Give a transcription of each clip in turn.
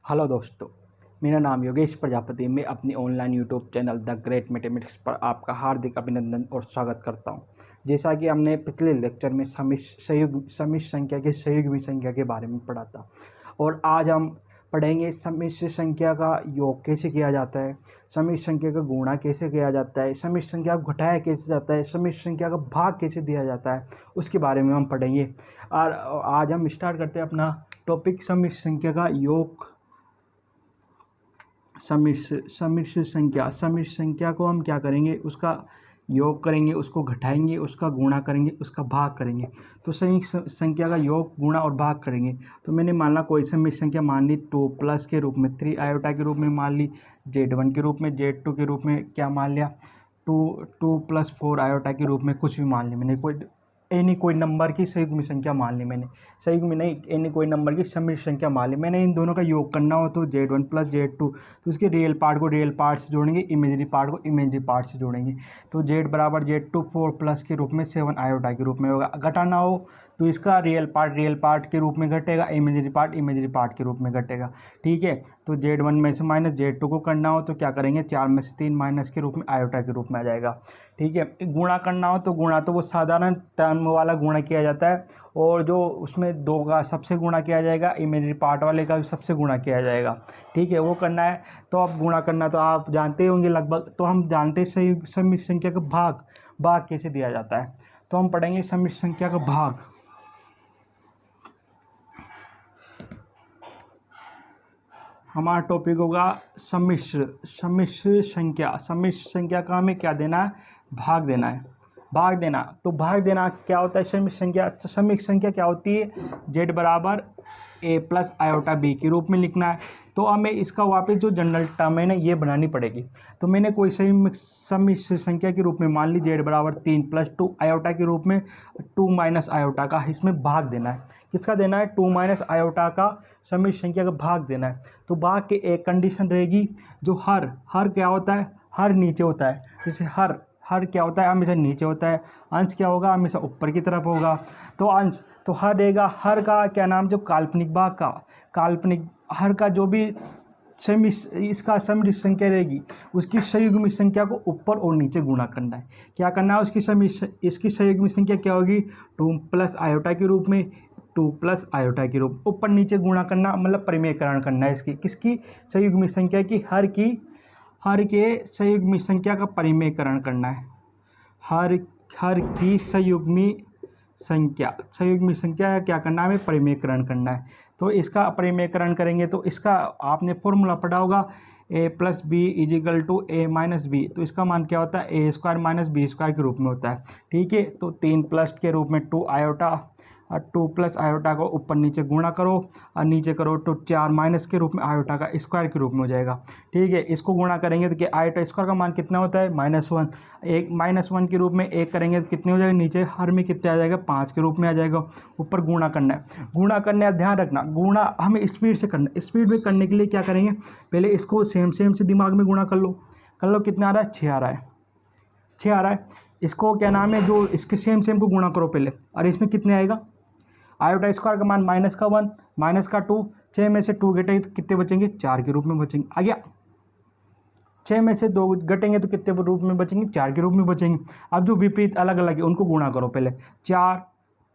Hello दोस्तों, मेरा नाम योगेश प्रजापति। मैं अपनी online YouTube channel the great mathematics पर आपका हार्दिक अभिनंदन और स्वागत करता हूं। जैसा कि हमने पिछले लेक्चर में समिश्र संख्या के संयुग्मी संख्या के बारे में पढ़ा था, और आज हम पढ़ेंगे समिश्र संख्या का योग कैसे किया जाता है, समिश्र संख्या का गुणा कैसे किया जाता है, समिश्र संख्या को घटाया कैसे जाता है, समिश्र संख्या का भाग कैसे दिया जाता है, उसके बारे में हम पढ़ेंगे। और आज हम स्टार्ट करते हैं अपना टॉपिक समिश्र संख्या का योग। समिश्र संख्या को हम क्या करेंगे, उसका योग करेंगे, उसको घटाएंगे, उसका गुणा करेंगे, उसका भाग करेंगे। तो समिश्र संख्या का योग, गुणा और भाग करेंगे। तो मैंने मान ला कोई समिश्र संख्या मान ली 2 प्लस के रूप में, 3 आयोटा के रूप में मान ली, Z1 के रूप में, Z2 के रूप में क्या मान लिया, 2 प्लस 4 आयोटा के रूप में कुछ भी मान ली मैंने। कोई नंबर की संयुग्मी संख्या मान ली मैंने, संयुग्मी नहीं, एनी कोई नंबर की समिश्र संख्या मान ली मैंने। इन दोनों का योग करना हो तो Z1 प्लस Z2, तो उसके रियल पार्ट को रियल पार्ट से जोड़ेंगे, इमेजरी पार्ट को इमेजरी पार्ट से जोड़ेंगे। तो Z बराबर Z2 4 प्लस के रूप में 7 आयोटा के रूप में होगा। घटाना हो तो इसका रियल पार्ट के रूप में घटेगा, इमेजरी पार्ट के रूप में घटेगा। ठीक है, तो Z1 में से माइनस Z2 को करना हो तो क्या करेंगे, 4 में से 3 माइनस के रूप में आयोटा के रूप में आ जाएगा। ठीक है, गुणा करना हो तो गुणा तो वो साधारण टर्म वाला गुणा किया जाता है, और जो उसमें 2 का सबसे गुणा किया जाएगा, इमेजरी पार्ट वाले का भी सबसे गुणा किया जाएगा। ठीक है, वो करना है। तो अब गुणा करना तो आप जानते होंगे लगभग। तो हम जानते हैं समिश्र संख्या का भाग कैसे दिया जाता है। तो हम पढ़ेंगे समिश्र संख्या का भाग। हमारा टॉपिक होगा समिश्र संख्या का हमें क्या देना है, भाग देना है। तो भाग देना क्या होता है, समिश्र संख्या क्या होती है, Z बराबर A प्लस आयोटा B के रूप में लिखना है। तो हमें इसका वापस जो जनरल टर्म है ना, ये बनानी पड़ेगी। तो मैंने कोई समिश्र संख्या के रूप में मान ली Z बराबर 3 प्लस 2 आयोटा के रूप में 2 माइनस आयोटा का इसमें भाग देना है। किसका देना है, 2 माइनस आयोटा का समिश्र संख्या का भाग देना है। तो भाग की एक कंडीशन रहेगी, जो हर क्या होता है, हर नीचे होता है। जैसे हर क्या होता है, हमेशा नीचे होता है। अंश क्या होगा, हमेशा ऊपर की तरफ होगा। तो अंश तो हर रहेगा, हर का क्या नाम, जो काल्पनिक भाग का, काल्पनिक हर का जो भी इसका समिश्र संख्या रहेगी, उसकी संयुग्मी संख्या को ऊपर और नीचे गुणा करना है। क्या करना है, इसकी संयुग्मी संख्या क्या होगी, 2 प्लस आयोटा के रूप में, 2 प्लस आयोटा के रूप, ऊपर नीचे गुणा करना, मतलब परिमेयकरण करना है इसकी, किसकी, संयुग्मी संख्या की, हर के संयुग्मी संख्या का परिमेयकरण करना है। हर की संयुग्मी संख्या का क्या करना है, हमें परिमेयकरण करना है। तो इसका परिमेयकरण करेंगे तो इसका आपने फॉर्मूला पढ़ा होगा, a plus b equal to a minus b. तो इसका मान क्या होता है, a square minus b square के रूप में होता है। ठीक है, तो 3 प्लस के रूप में 2 आयोटा, और 2 प्लस आयोटा को ऊपर नीचे गुणा करो और नीचे करो तो 4 माइनस के रूप में आयोटा का स्क्वायर के रूप में हो जाएगा। ठीक है, इसको गुणा करेंगे तो क्या, आयोटा स्क्वायर का मान कितना होता है, -1। एक -1 के रूप में एक करेंगे तो कितने हो जाएगा, नीचे हर में कितने आ जाएगा, 5 के रूप में आ जाएगा। ऊपर गुणा करना है, ध्यान रखना गुणा हमें स्पीड से करना है। स्पीड में करने के लिए क्या करेंगे, पहले इसको सेम से दिमाग में गुणा कर लो। कितना आ रहा है, 6 आ रहा है, 6 आ रहा है। इसको क्या नाम है, जो इसके सेम को गुणा करो पहले, और इसमें कितने आएगा, आयोटा स्क्वायर का मान -1 -2, 6 में से 2 घटेंगे तो कितने बचेंगे, 4 के रूप में बचेंगे। आ गया, 6 में से 2 घटेंगे तो कितने रूप में बचेंगे, 4 के रूप में बचेंगे। अब जो विपरीत अलग अलग है उनको गुणा करो पहले, 4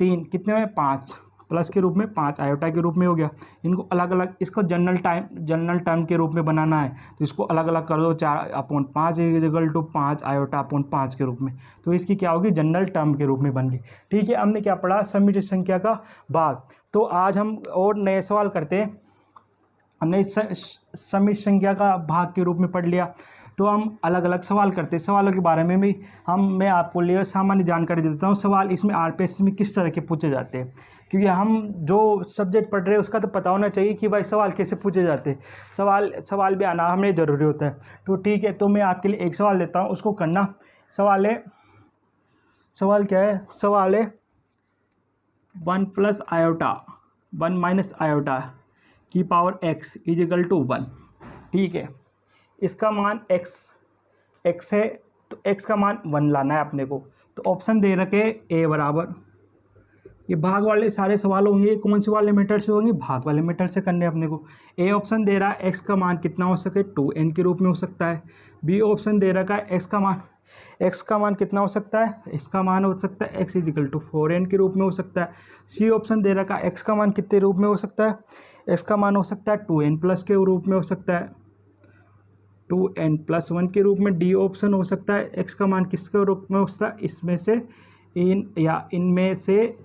3 कितने में, 5 प्लस के रूप में 5 आयोटा के रूप में हो गया। इनको अलग अलग, इसको जनरल टर्म के रूप में बनाना है तो इसको अलग अलग कर दो, 4/5 इक्वल टू 5 आयोटा/5 के रूप में। तो इसकी क्या होगी, जनरल टर्म के रूप में बन गई। ठीक है, हमने क्या पढ़ा, समिश्र संख्या का भाग। तो आज हम और नए सवाल करते हैं। हमने समिश्र संख्या का भाग के रूप में पढ़ लिया, तो हम अलग अलग सवाल करते हैं। सवालों के बारे में भी मैं आपको लिए सामान्य जानकारी देता हूँ। सवाल इसमें आरपीएससी में किस तरह के पूछे जाते हैं, क्योंकि हम जो सब्जेक्ट पढ़ रहे हैं उसका तो पता होना चाहिए कि भाई सवाल कैसे पूछे जाते हैं। सवाल भी आना हमें ज़रूरी होता है। तो ठीक है, तो मैं आपके लिए एक सवाल देता हूँ, उसको करना। सवाल क्या है, सवाल है 1 प्लस आयोटा 1 माइनस आयोटा की पावर x इजिकल टू 1। ठीक है, इसका मान x है, तो x का मान 1 लाना है अपने को। तो ऑप्शन दे रखे a बराबर ये भाग वाले सारे सवाल होंगे, ये कौन से वाले मेथड से होंगे, भाग वाले मेथड से करने अपने को। ए ऑप्शन दे रहा है एक्स का मान कितना हो सके 2n के रूप में हो सकता है। बी ऑप्शन दे रखा है एक्स का मान कितना हो सकता है, इसका मान हो सकता है x इजिकल टू 4n के रूप में हो सकता है। सी ऑप्शन दे रखा है एक्स का मान कितने रूप में हो सकता है, एक्स का मान हो सकता है 2n प्लस के रूप में हो सकता है, 2n+1 के रूप में। डी ऑप्शन हो सकता है एक्स का मान किसके रूप में हो सकता है, इसमें से इनमें से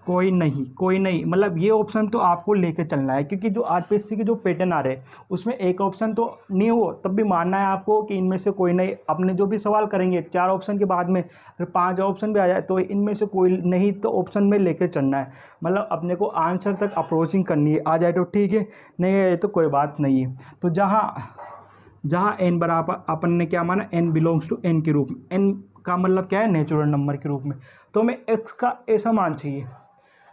कोई नहीं, मतलब ये ऑप्शन तो आपको लेके चलना है, क्योंकि जो आरपीएससी के जो पैटर्न आ रहे हैं उसमें एक ऑप्शन तो नहीं हो तब भी मानना है आपको कि इनमें से कोई नहीं। अपने जो भी सवाल करेंगे 4 ऑप्शन के बाद में अगर 5 ऑप्शन भी आ जाए तो इनमें से कोई नहीं तो ऑप्शन में लेके चलना है, मतलब अपने को आंसर तक अप्रोचिंग करनी है। आ जाए तो ठीक है, नहीं है तो कोई बात नहीं है। तो जहाँ n बराबर अपन ने क्या माना, n बिलोंग्स टू n के रूप में, n का मतलब क्या है, नेचुरल नंबर के रूप में। तो हमें x का ऐसा मान चाहिए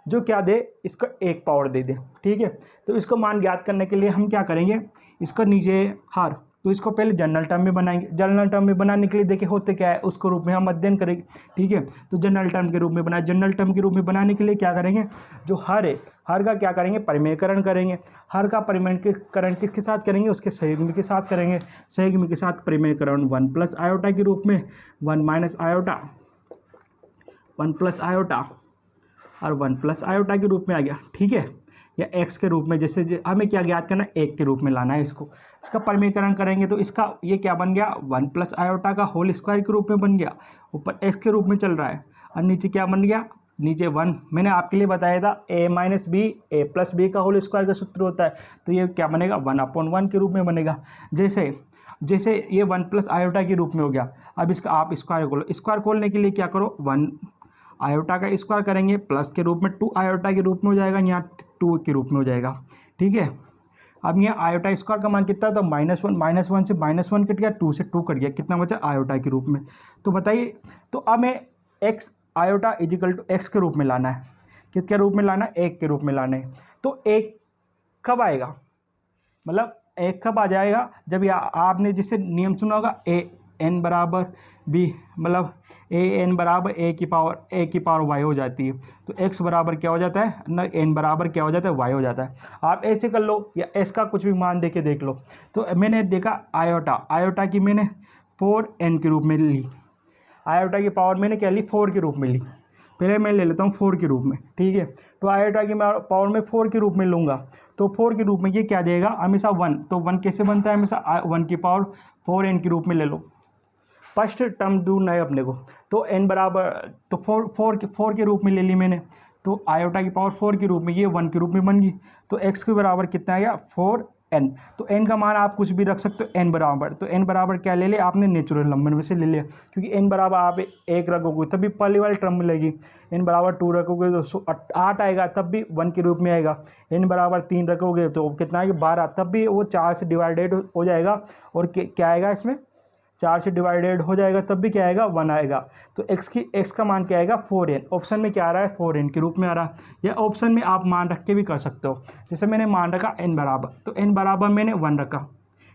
जो क्या दे, इसका 1 पावर दे दे, ठीक है। तो इसको मान ज्ञात करने के लिए हम क्या करेंगे, इसका नीचे हार, तो इसको पहले जनरल टर्म में बनाएंगे। जनरल टर्म में बनाने के लिए देखिए होते क्या है उसको रूप में हम अध्ययन करेंगे, ठीक है। तो जनरल टर्म के रूप में बनाए, जनरल टर्म के रूप में बनाने के लिए क्या करेंगे, जो हर है हर का क्या करेंगे, परिमेयकरण करेंगे। हर का परिमेयकरण किसके साथ करेंगे, उसके सहयोगी के साथ करेंगे। सहयोगी के साथ परिमेयकरण 1 प्लस आयोटा के रूप में, 1 माइनस आयोटा, 1 प्लस आयोटा और 1 प्लस आयोटा के रूप में आ गया, ठीक है, या x के रूप में। जैसे हमें क्या ज्ञात करना है, 1 के रूप में लाना है इसको। इसका परिमेयकरण करेंगे तो इसका ये क्या बन गया, 1 प्लस आयोटा का होल स्क्वायर के रूप में बन गया, ऊपर x के रूप में चल रहा है, और नीचे क्या बन गया, नीचे 1। मैंने आपके लिए बताया था a minus b a plus b का होल स्क्वायर का सूत्र होता है, तो ये क्या बनेगा, 1/1 के रूप में बनेगा। जैसे ये 1 प्लस आयोटा के रूप में हो गया। अब इसका आप स्क्वायर खोलो, स्क्वायर खोलने के लिए क्या करो, 1 आयोटा का स्क्वायर करेंगे प्लस के रूप में 2 आयोटा के रूप में हो जाएगा, यहाँ 2 के रूप में हो जाएगा, ठीक है। अब यहाँ आयोटा स्क्वायर का मान कितना था, -1 से -1 कट गया, 2 से 2 कट गया, कितना बचा, आयोटा के रूप में। तो बताइए, तो अब हमें x iota equal to x के रूप में लाना है, किसके रूप में लाना है, 1 के रूप में लाना है। तो 1 कब आएगा, मतलब 1 कब आ जाएगा, जब आपने जिससे नियम सुना होगा n बराबर b, मतलब n बराबर a की पावर y हो जाती है। तो x बराबर क्या हो जाता है ना, n बराबर क्या हो जाता है, y हो जाता है। आप ऐसे कर लो या s का कुछ भी मान दे के देख लो। तो मैंने देखा आयोटा की मैंने 4n के रूप में ली, आयोटा की पावर मैंने क्या ली, 4 के रूप में ली। पहले मैं ले लेता हूँ 4 के रूप में, ठीक है। तो आयोटा की पावर में 4 के रूप में लूँगा, तो 4 के रूप में ये क्या देगा, हमेशा 1। तो 1 कैसे बनता है, हमेशा 1 की पावर 4n के रूप में ले लो। फर्स्ट टर्म ढूंढना है अपने को, तो n बराबर, तो 4 के रूप में ले ली मैंने, तो आयोटा की पावर 4 के रूप में, ये 1 के रूप में बन गई। तो x के बराबर कितना आ गया, 4n। तो n का मान आप कुछ भी रख सकते हो, n बराबर, तो n बराबर क्या ले लिया आपने, नेचुरल नंबर में से ले लिया, क्योंकि n बराबर आप 1 रखोगे तभी पहली वाली टर्म मिलेगी, n बराबर 2 रखोगे तो 8 आएगा, तब भी 1 के रूप में आएगा। n बराबर 3 रखोगे तो कितना आएगा, 12, तब भी वो 4 से डिवाइडेड हो जाएगा, और क्या आएगा इसमें, 4 से डिवाइडेड हो जाएगा, तब भी क्या आएगा, 1 आएगा। तो x का मान क्या आएगा, 4n। ऑप्शन में क्या आ रहा है, 4n के रूप में आ रहा है, या ऑप्शन में आप मान रख के भी कर सकते हो। जैसे मैंने मान रखा n बराबर, तो n बराबर मैंने 1 रखा,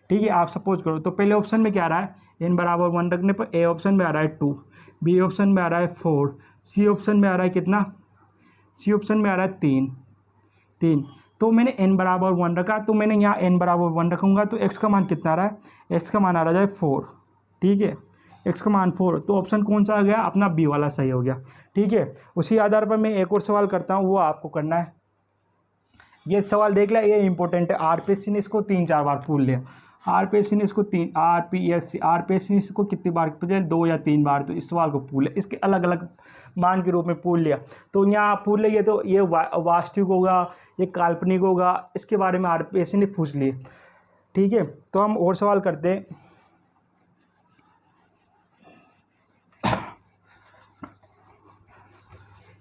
ठीक है। आप सपोज करो, तो पहले ऑप्शन में क्या आ रहा है, n बराबर 1 रखने पर a ऑप्शन में आ रहा है 2, b ऑप्शन में आ रहा है 4, c ऑप्शन में आ रहा है कितना, c ऑप्शन में आ रहा है 3। तो मैंने n बराबर 1 रखा, तो मैंने यहाँ n बराबर 1 रखूँगा, तो x का मान कितना आ रहा है, x का मान आ रहा है 4, ठीक है, x का मान 4। तो ऑप्शन कौन सा आ गया, अपना बी वाला सही हो गया, ठीक है। उसी आधार पर मैं एक और सवाल करता हूँ, वो आपको करना है। ये सवाल देख लिया, ये इंपॉर्टेंट है, आरपीएससी ने इसको 3-4 बार पूछ लिया। आरपीएससी ने इसको आरपीएससी ने इसको कितनी बार पूछा, 2 या 3 बार। तो इस सवाल को पूछ लिया, इसके अलग अलग मान के रूप में पूछ लिया। तो यहाँ पूछ लिया, तो ये वास्तविक होगा, ये काल्पनिक होगा, इसके बारे में आरपीएससी ने पूछ लिए, ठीक है। तो हम और सवाल करते हैं।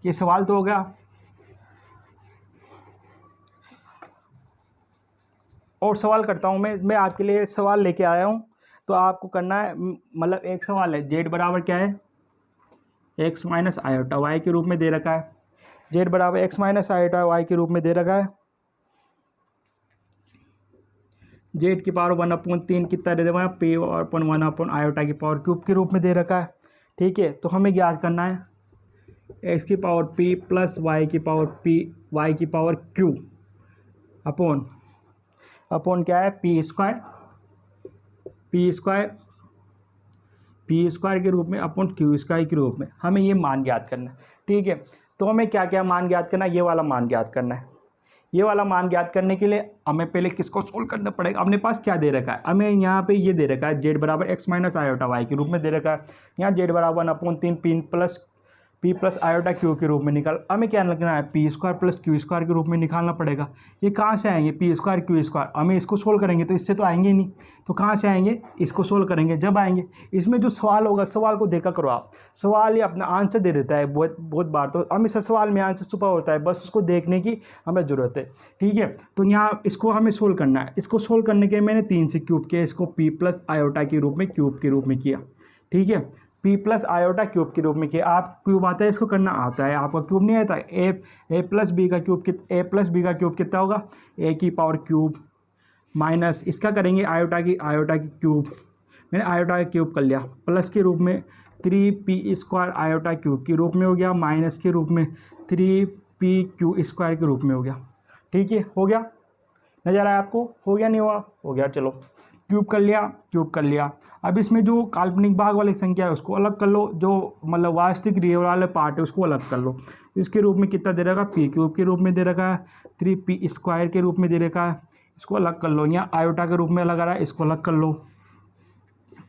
ये सवाल तो हो गया, और सवाल करता हूँ मैं आपके लिए सवाल लेके आया हूँ। तो आपको करना है, मतलब एक सवाल है, जेड बराबर क्या है, एक्स माइनस आयोटा वाई के रूप में दे रखा है। जेड बराबर एक्स माइनस आयोटा वाई के रूप में दे रखा है। जेड की पावर 1/3 कितना दे देगा, पे अपन 1/आयोटा की पावर क्यूब के रूप में दे रखा है, ठीक है। तो हमें ज्ञात करना है एक्स की पावर पी प्लस वाई की पावर पी वाई की पावर क्यू अपॉन अपॉन क्या है पी स्क्वायर के रूप में अपॉन क्यू स्क्वायर के रूप में हमें ये मान ज्ञात करना है। ठीक है, तो हमें क्या क्या मान ज्ञात करना है, ये वाला मान ज्ञात करना है। ये वाला मान ज्ञात करने के लिए हमें पहले किसको सोल्व करना पड़ेगा। अपने पास क्या दे रखा है, हमें यहाँ पे ये दे रखा है जेड बराबर एक्स माइनस आयोटा वाई के रूप में दे रखा है। यहाँ जेड बराबर 1/3 पी प्लस आयोटा क्यू के रूप में निकाल, हमें क्या लिखना है P square plus q square के रूप में निकालना पड़ेगा। ये कहाँ से आएंगे पी स्क्वायर क्यू स्क्वायर, हमें इसको सोल्व करेंगे तो इससे तो आएंगे ही नहीं, तो कहाँ से आएंगे, इसको सोल्व करेंगे जब आएंगे। इसमें जो सवाल होगा सवाल को देखा करो आप, सवाल ये अपना आंसर दे देता है बहुत बहुत बार, तो हमेशा सवाल में आंसर छुपा होता है, बस उसको देखने की हमें ज़रूरत है। ठीक है, तो यहाँ इसको हमें सोल्व करना है। इसको सोल्व करने के मैंने 3 से क्यूब किया, इसको पी प्लस आयोटा के रूप में क्यूब के रूप में किया। ठीक है, पी प्लस आयोटा क्यूब के रूप में किया। आप क्यूब आता है इसको करना आता है, आपका क्यूब नहीं आता। ए प्लस बी का क्यूब कितना होगा, ए की पावर क्यूब माइनस इसका करेंगे आयोटा की क्यूब, मैंने आयोटा का क्यूब कर लिया, प्लस के रूप में 3p स्क्वायर आयोटा क्यूब के रूप में हो गया, माइनस के रूप में 3p क्यू स्क्वायर के रूप में हो गया। ठीक है, हो गया, नज़र आया आपको, हो गया नहीं हुआ, हो गया। चलो क्यूब कर लिया। अब इसमें जो काल्पनिक भाग वाली संख्या है उसको अलग कर लो, जो मतलब वास्तविक रियल वाले पार्ट है उसको अलग कर लो। इसके रूप में कितना दे रखा है, पी क्यूब के रूप में दे रखा है, 3p स्क्वायर के रूप में दे रखा है, इसको अलग कर लो। यहाँ आयोटा के रूप में अलग आ रहा है, इसको अलग कर लो,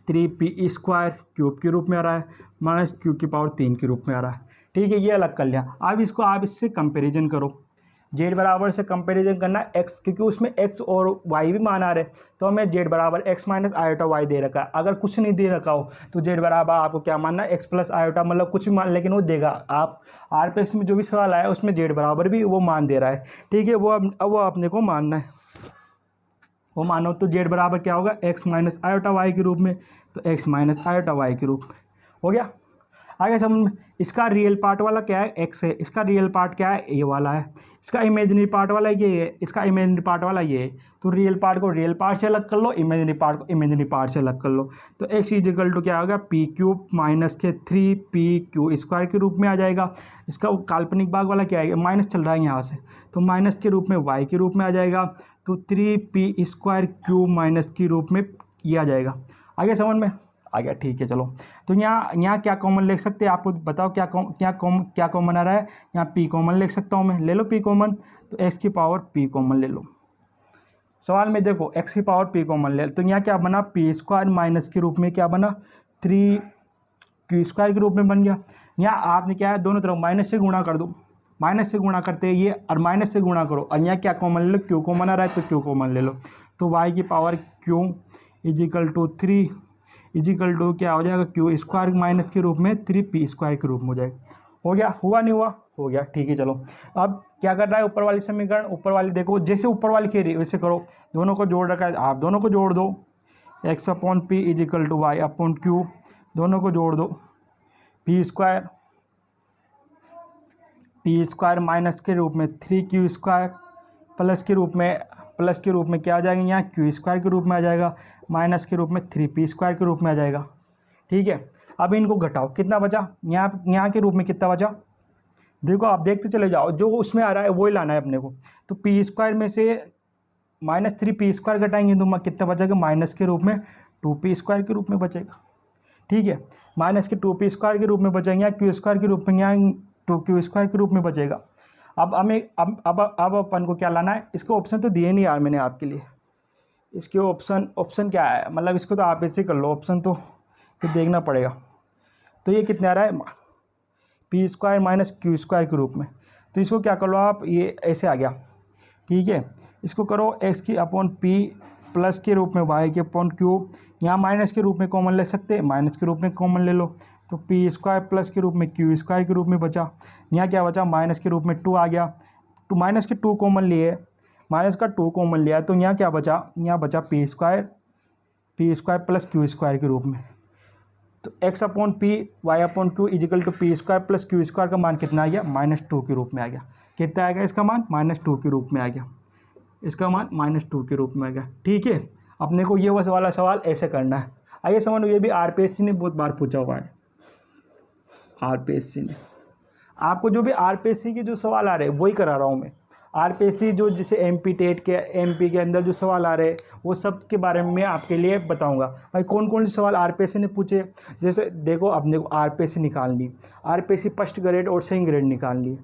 3p स्क्वायर क्यूब के रूप में आ रहा है, माइनस क्यूब की पावर 3 के रूप में आ रहा है। ठीक है, ये अलग कर लिया। अब इसको आप इससे कंपेरिजन करो, जेड बराबर से कंपैरिजन करना एक्स, क्योंकि उसमें एक्स और वाई भी मान आ रहे, तो हमें जेड बराबर x minus iota why they रखा है। अगर कुछ नहीं दे रखा हो तो जेड बराबर आपको क्या मानना है, एक्स प्लस आयोटा, मतलब कुछ भी मान, लेकिन वो देगा। आप आरपीएस में जो भी सवाल आया उसमें जेड बराबर भी वो मान दे रहा है। ठीक है, अब वो अपने को मानना है, वो मानो तो जेड बराबर क्या होगा, एक्स माइनस आयोटा वाई के रूप में, तो एक्स माइनस आयोटा वाई के रूप में हो गया। आगे समझ में, इसका रियल पार्ट वाला क्या है, एक्स है, इसका रियल पार्ट क्या है, ये वाला है, इसका इमेजिनरी पार्ट वाला ये है, इसका इमेजिनरी पार्ट वाला ये है। तो रियल पार्ट को रियल पार्ट से अलग कर लो, इमेजिनरी पार्ट को इमेजिनरी पार्ट से अलग कर लो। तो एक्स इजिकल टू क्या होगा, पी क्यूब माइनस के 3p क्यू स्क्वायर के रूप में आ जाएगा। इसका काल्पनिक भाग वाला क्या है, माइनस चल रहा है यहाँ से, तो माइनस के रूप में वाई के रूप में आ जाएगा, तो 3p स्क्वायर क्यूब माइनस के रूप में किया जाएगा। आगे समझ में आ गया, ठीक है। चलो, तो यहाँ क्या कॉमन ले सकते हैं, आपको बताओ क्या कॉमन आ रहा है। यहाँ p कॉमन ले सकता हूँ मैं, ले लो p कॉमन, तो x की पावर p कॉमन ले लो। सवाल में देखो x की पावर p कॉमन ले, तो यहाँ क्या बना, p स्क्वायर माइनस के रूप में क्या बना, 3q स्क्वायर के रूप में बन गया। यहाँ आपने क्या है, दोनों तरफ माइनस से गुणा कर दो, माइनस से गुणा करते हैं ये, और माइनस से गुणा करो, और यहाँ क्या कॉमन ले लो, q कॉमन आ रहा है, तो q कॉमन ले लो। तो y की power q equal to 3 equal to क्या हो जाएगा, क्यू स्क्वायर माइनस के रूप में 3p स्क्वायर के रूप में हो जाएगा। हो गया, हुआ नहीं हुआ, हो गया। ठीक है, चलो अब क्या कर रहा है, ऊपर वाली समीकरण, ऊपर वाली देखो, जैसे ऊपर वाली कह रही है वैसे करो, दोनों को जोड़ रखा है, आप दोनों को जोड़ दो, x upon p equal to y upon q, दोनों को जोड़ दो, पी स्क्वायर माइनस के रूप में 3q स्क्वायर प्लस के रूप में क्या आ जाएगा, यहाँ क्यू स्क्वायर के रूप में आ जाएगा, माइनस के रूप में 3p स्क्वायर के रूप में आ जाएगा। ठीक है, अब इनको घटाओ, कितना बचा, यहाँ के रूप में कितना बचा, देखो आप देखते चले जाओ, जो उसमें आ रहा है वही लाना है अपने को। तो p स्क्वायर में से माइनस 3p स्क्वायर घटाएंगे तो कितना बचेगा, माइनस के रूप में 2p स्क्वायर के रूप में बचेगा। ठीक है, माइनस के 2p स्क्वायर के रूप में बचेंगे, यहाँ क्यू स्क्वायर के रूप में, यहाँ 2q स्क्वायर के रूप में बचेगा। अब हमें अब अपन को क्या लाना है, इसको ऑप्शन तो दिए नहीं यार मैंने आपके लिए, इसके ऑप्शन क्या है, मतलब इसको तो आप ऐसे कर लो, ऑप्शन तो फिर देखना पड़ेगा। तो ये कितने आ रहा है, p square minus Q square के रूप में, तो इसको क्या कर लो आप, ये ऐसे आ गया। ठीक है, इसको करो x की अपॉन p प्लस के रूप में y के अपॉन क्यू, यहाँ माइनस के रूप में कॉमन ले सकते हैं, माइनस के रूप में कॉमन ले लो, तो p स्क्वायर प्लस के रूप में क्यू स्क्वायर के रूप में बचा। यहाँ क्या बचा, माइनस के रूप में 2 आ गया, तो माइनस के 2 कॉमन लिए, माइनस का 2 कॉमन लिया, तो यहाँ क्या बचा, यहाँ बचा p square plus q square के रूप में। तो x upon p y upon q equal to p square plus q square का मान कितना आ गया, -2 के रूप में आ गया। कितना आएगा इसका मान, -2 के रूप में आ गया, इसका मान -2 के रूप में आ गया। ठीक है, अपने को ये वाला सवाल ऐसे करना है। आइए समझ, ये भी आरपीएससी ने बहुत बार पूछा हुआ है, आरपीएससी ने। आपको जो भी आरपीएससी के जो सवाल आ रहे हैं वही करा रहा हूँ मैं। आरपीएससी जो जैसे एमपी टेट के एमपी के अंदर जो सवाल आ रहे हैं वो सब के बारे में मैं आपके लिए बताऊंगा। भाई कौन कौन से सवाल आरपीएससी ने पूछे, जैसे देखो अपने को आरपीएससी निकाल ली, आरपीएससी फर्स्ट ग्रेड और सेकंड ग्रेड निकाल ली।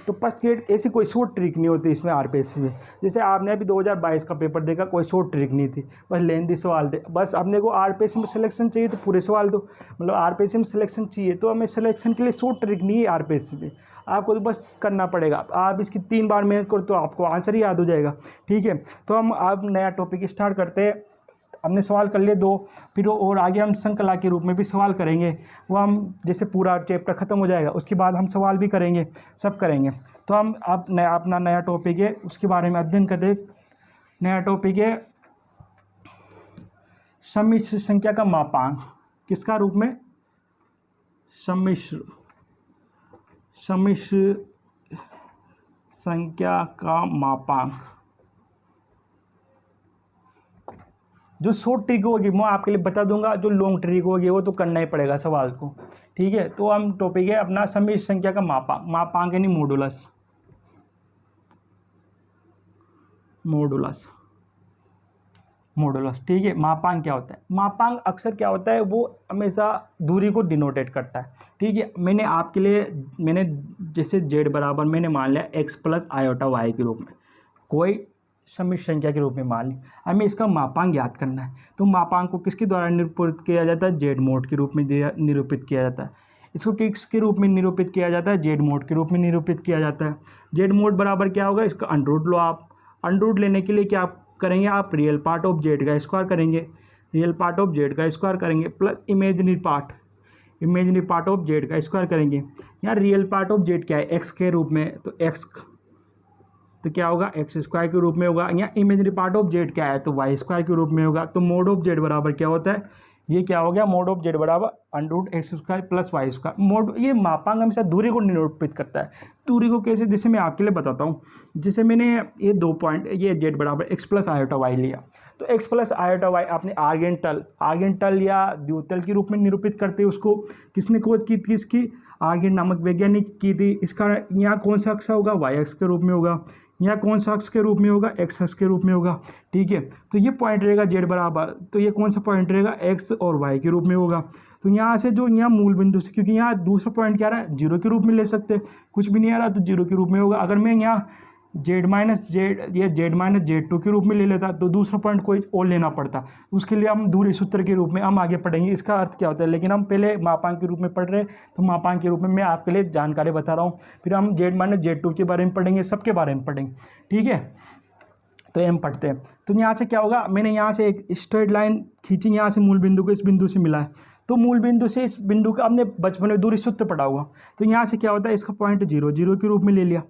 तो फर्स्ट ग्रेड ऐसी कोई शॉर्ट ट्रिक नहीं होती इसमें आरपीएससी में। जैसे आपने अभी 2022 का पेपर देखा, कोई शॉर्ट ट्रिक नहीं थी, बस लेंथी सवाल थे। बस अपने को आरपीएससी में सिलेक्शन चाहिए तो पूरे सवाल दो, मतलब आरपीएससी में सिलेक्शन चाहिए तो हमें सिलेक्शन के लिए शॉर्ट ट्रिक नहीं है आरपीएससी में। आपको तो बस करना पड़ेगा, आप इसकी 3 बार मेहनत करो तो आपको आंसर ही याद हो जाएगा। ठीक है, तो हम अब नया टॉपिक स्टार्ट करते हैं। हमने सवाल कर लिए 2, फिर और आगे हम श्रृंखला के रूप में भी सवाल करेंगे। वो हम जैसे पूरा चैप्टर ख़त्म हो जाएगा उसके बाद हम सवाल भी करेंगे, सब करेंगे। तो हम अब अपना नया टॉपिक है उसके बारे में अध्ययन करते। नया टॉपिक है सम्मिश्र संख्या का मापांक। किसका रूप में? सम्मिश्र संख्या का मापांक। जो शॉर्ट ट्रिक होगी मैं आपके लिए बता दूंगा, जो लॉन्ग ट्रिक होगी वो तो करना ही पड़ेगा सवाल को। ठीक है, तो हम टॉपिक है अपना सम्मिश्र संख्या का मापांक। मापांक यानी मॉडुलस। ठीक है, मापांक क्या होता है? मापांक अक्सर क्या होता है, वो हमेशा दूरी को डिनोटेट करता है। ठीक है, मैंने आपके लिए जैसे z बराबर मैंने मान लिया x प्लस आयोटा y के रूप में, कोई सम्मिश्र संख्या के रूप में मान ली। हमें इसका मापांक ज्ञात करना है। तो मापांक को किसके द्वारा निरूपित किया जाता है? z मोड के रूप में निरूपित किया जाता है। इसको किसके रूप में निरूपित किया जाता है? z मोड के रूप में निरूपित किया जाता है। z मोड बराबर क्या होगा? इसका अंडररूट लो आप। अंडररूट लेने के लिए क्या करेंगे आप? रियल पार्ट ऑफ z का स्क्वायर करेंगे, रियल पार्ट ऑफ z का स्क्वायर करेंगे plus imaginary part of z का स्क्वायर करेंगे। यहाँ रियल पार्ट ऑफ z क्या है? x के रूप में, तो x तो क्या होगा? एक्स स्क्वायर के रूप में होगा। यहाँ इमेजिनरी पार्ट ऑफ z क्या है? तो y स्क्वायर के रूप में होगा। तो मोड ऑफ z बराबर क्या होता है? ये क्या हो गया? मोड ऑफ z बराबर underroot x square plus y square. Mod, ये मापांक हमेशा दूरी को निरूपित करता है। दूरी को कैसे? जैसे मैं आपके लिए बताता हूँ। जैसे मैंने ये 2 पॉइंट, ये z बराबर एक्स प्लस आयोटा वाई लिया, तो एक्स प्लस आयोटा वाई आपने आर्गेंटल या द्वितल के रूप में निरूपित करते हैं उसको। किसने खोज की थी इसकी? आर्गेन नामक वैज्ञानिक की थी। इसका यहाँ कौन सा अक्ष होगा? वाई अक्ष के रूप में होगा। यहाँ कौन सा अक्ष के रूप में होगा? एक्स अक्ष के रूप में होगा। ठीक है, तो ये पॉइंट रहेगा z बराबर, तो ये कौन सा पॉइंट रहेगा? एक्स और वाई के रूप में होगा। तो यहाँ से जो यहाँ मूल बिंदु से, क्योंकि यहाँ दूसरा पॉइंट क्या रहा है? 0 के रूप में ले सकते हैं, कुछ भी नहीं आ रहा तो 0 के रूप में होगा। अगर मैं यहाँ z माइनस z2 के रूप में ले लेता तो दूसरा पॉइंट कोई और लेना पड़ता। उसके लिए हम दूरी सूत्र के रूप में हम आगे पढ़ेंगे इसका अर्थ क्या होता है, लेकिन हम पहले मापांक के रूप में पढ़ रहे हैं तो मापांक के रूप में मैं आपके लिए जानकारी बता रहा हूँ। फिर हम z माइनस z2 के बारे में पढ़ेंगे, सबके बारे में पढ़ेंगे। ठीक है, तो हम पढ़ते हैं। तो यहाँ से क्या होगा? मैंने यहाँ से एक स्ट्रेट लाइन खींची, यहाँ से मूल बिंदु को इस बिंदु से मिला है, तो मूल बिंदु से इस बिंदु का हमने बचपन में दूरी सूत्र पढ़ा हुआ। तो यहाँ से क्या होता है? इसका पॉइंट 0 के रूप में ले लिया,